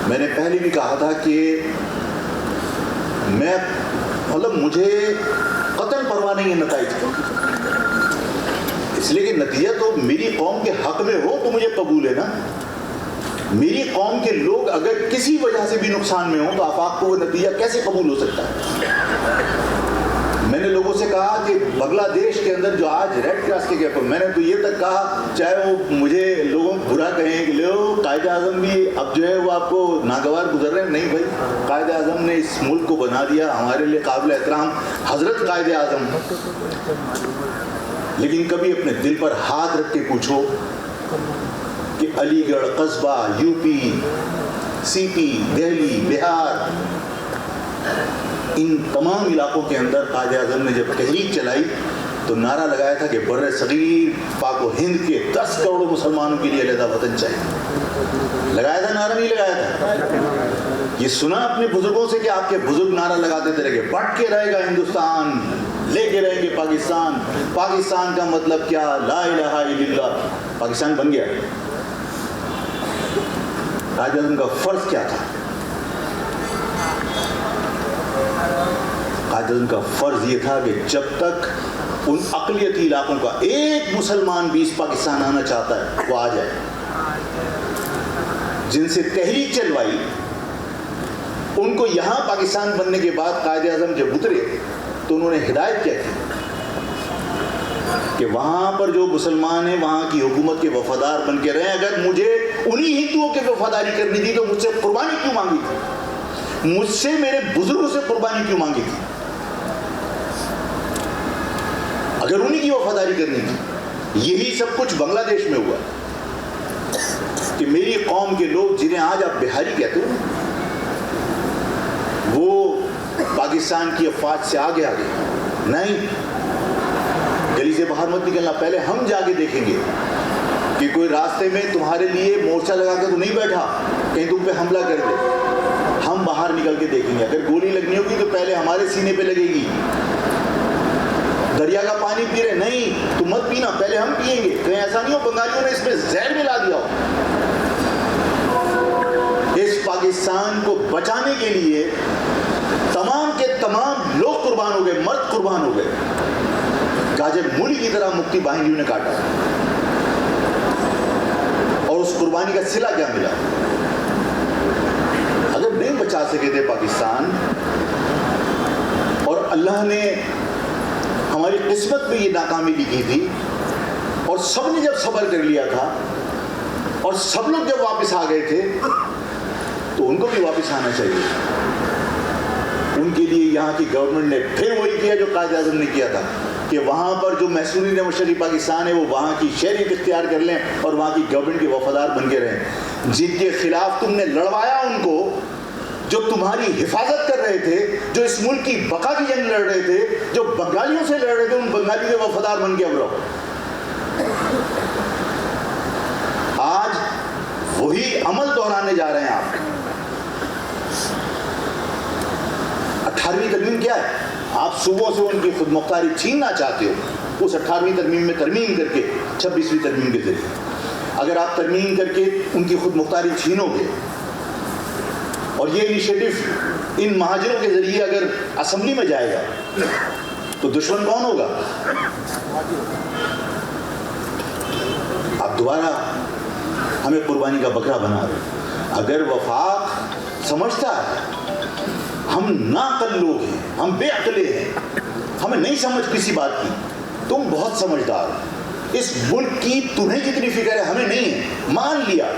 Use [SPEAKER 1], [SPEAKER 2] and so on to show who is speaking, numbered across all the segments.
[SPEAKER 1] میں نے پہلے بھی کہا تھا کہ میں مجھے قطعاً پرواہ نہیں ہے نتائج کی، اس لیے کہ نتیجہ تو میری قوم کے حق میں ہو تو مجھے قبول ہے نا. میری قوم کے لوگ اگر کسی وجہ سے بھی نقصان میں ہوں تو آفاق کو وہ نتیجہ کیسے قبول ہو سکتا ہے؟ میں نے لوگوں سے کہا کہ بنگلہ دیش کے اندر جو آج ریڈ کراس کے گئے، میں نے تو یہ تک کہا، چاہے وہ مجھے لوگوں برا کہیں کہ لو قائد اعظم بھی اب جو ہے وہ آپ کو ناگوار گزر رہے ہیں، نہیں بھائی، قائد اعظم نے اس ملک کو بنا دیا، ہمارے لیے قابل احترام حضرت قائد اعظم. لیکن کبھی اپنے دل پر ہاتھ رکھ کے پوچھو کہ علی گڑھ قصبہ، یو پی، سی پی، دہلی، بہار، ان تمام علاقوں کے اندر قائد اعظم نے جب تحریک چلائی تو نعرہ لگایا تھا کہ بر صغیر پاک و ہند کے 10 کروڑ مسلمانوں کے لیے علیحدہ وطن چاہیے. لگایا تھا نعرہ، نہیں لگایا تھا؟ یہ سنا اپنے بزرگوں سے کہ آپ کے بزرگ نعرہ لگاتے تھے کہ بٹ کے رہے گا ہندوستان، لے کے رہیں گے پاکستان. پاکستان کا مطلب کیا؟ لا الہ الا اللہ. پاکستان بن گیا. قائد اعظم کا فرض کیا تھا؟ قائد اعظم کا فرض یہ تھا کہ جب تک ان اقلیتی علاقوں کا ایک مسلمان بھی اس پاکستان آنا چاہتا ہے وہ آ جائے. جن سے تحریک چلوائی ان کو یہاں پاکستان بننے کے بعد قائد اعظم جب اترے تو انہوں نے ہدایت کیا تھی کہ وہاں پر جو مسلمان ہیں وہاں کی حکومت کے وفادار بن کے رہیں. اگر مجھے انہی ہندوؤں کے وفاداری کرنی تھی تو مجھ سے قربانی کیوں مانگی تھی؟ مجھ سے میرے بزرگوں سے قربانی کیوں مانگی تھی؟ اگر انہی کی وفاداری کرنی تھی. یہی سب کچھ بنگلہ دیش میں ہوا کہ میری قوم کے لوگ جنہیں آج آپ بہاری کہتے ہو وہ پاکستان کی افواج سے آگے نہیں، گلی سے باہر مت نکلنا، پہلے ہم جا کے دیکھیں گے کہ کوئی راستے میں تمہارے لیے مورچہ لگا کے تو نہیں بیٹھا کہیں تم پہ حملہ کر دے. ہم باہر نکل کے دیکھیں گے. اگر گولی لگنی ہوگی تو پہلے ہمارے سینے پہ لگے گی. دریا کا پانی پی رہے نہیں تو مت پینا، پہلے ہم پیئیں گے. کہیں ایسا نہیں ہو بنگالیوں نے اس میں زہر ملا دیا ہو. اس پاکستان کو بچانے کے لیے تمام کے تمام لوگ قربان ہو گئے، مرد قربان ہو گئے. گاجر مولی کی طرح مفتی باہنیوں نے کاٹا اور اس قربانی کا صلہ کیا ملا؟ اگر نہیں بچا سکے تھے پاکستان اور اللہ نے ہماری قسمت میں یہ ناکامی لکھی تھی اور سب نے جب صبر کر لیا تھا اور سب لوگ جب واپس آ گئے تھے تو ان کو بھی واپس آنا چاہیے. ان کے لیے یہاں کی گورنمنٹ نے پھر وہی کیا جو قائد اعظم نے کیا تھا کہ وہاں پر جو محسورین مشرقی پاکستان ہے وہ وہاں کی شہریت اختیار کر لیں اور وہاں کی گورنمنٹ کے وفادار بن کے رہیں. جن کے خلاف تم نے لڑوایا ان کو، جو تمہاری حفاظت کر رہے تھے، جو اس ملک کی بقا کی جنگ لڑ رہے تھے، جو بنگالیوں سے لڑ رہے تھے، ان بنگالیوں کے وفادار بن کے اب رہو. آج وہی عمل دہرانے جا رہے ہیں آپ. 18ویں ترمیم کیا ہے؟ آپ صوبوں سے ان کی خود مختاری چھیننا چاہتے ہو. اس 18ویں ترمیم میں ترمیم کر کے 26ویں ترمیم کے ذریعے اگر آپ ترمیم کر کے ان کی خود مختاری چھینو گے اور یہ انیشیٹو ان مہاجروں کے ذریعے اگر اسمبلی میں جائے گا تو دشمن کون ہوگا؟ آپ دوبارہ ہمیں قربانی کا بکرا بنا رہے. اگر وفاق سمجھتا ہے ہم ناعقل لوگ ہیں، ہم بے عقلے ہیں، ہمیں نہیں سمجھ کسی بات کی، تم بہت سمجھدار ہو، اس ملک کی تمہیں جتنی فکر ہے ہمیں نہیں ہے، مان لیا.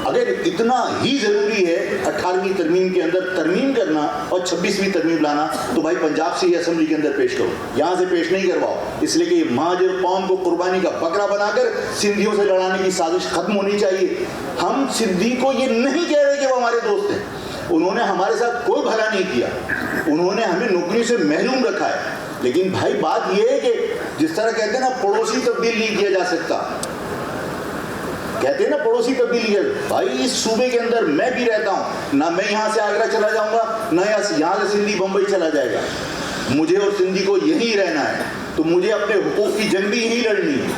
[SPEAKER 1] اگر اتنا ہی ضروری ہے 18ویں ترمیم کے اندر ترمیم کرنا اور 26ویں ترمیم لانا تو بھائی پنجاب سے ہی اسمبلی کے اندر پیش کرو، یہاں سے پیش نہیں کرواؤ. اس لیے کہ یہ مہاجر قوم کو قربانی کا بکرا بنا کر سندھیوں سے لڑانے کی سازش ختم ہونی چاہیے. ہم سندھی کو یہ نہیں کہہ رہے کہ وہ ہمارے دوست ہیں، انہوں نے ہمارے ساتھ کوئی بھلا نہیں کیا، انہوں نے ہمیں نوکری سے محروم رکھا ہے. لیکن بھائی بات یہ ہے کہ جس طرح کہتے ہیں نا پڑوسی تبدیل نہیں کیا جا سکتا، کہتے ہیں نا پڑوسی تبدیل کیا، بھائی اس صوبے کے اندر میں بھی رہتا ہوں، نہ میں یہاں سے آگرہ چلا جاؤں گا نہ یہاں سے سندھی بمبئی چلا جائے گا. مجھے اور سندھی کو یہیں رہنا ہے تو مجھے اپنے حقوق کی جنگ بھی یہیں لڑنی ہے.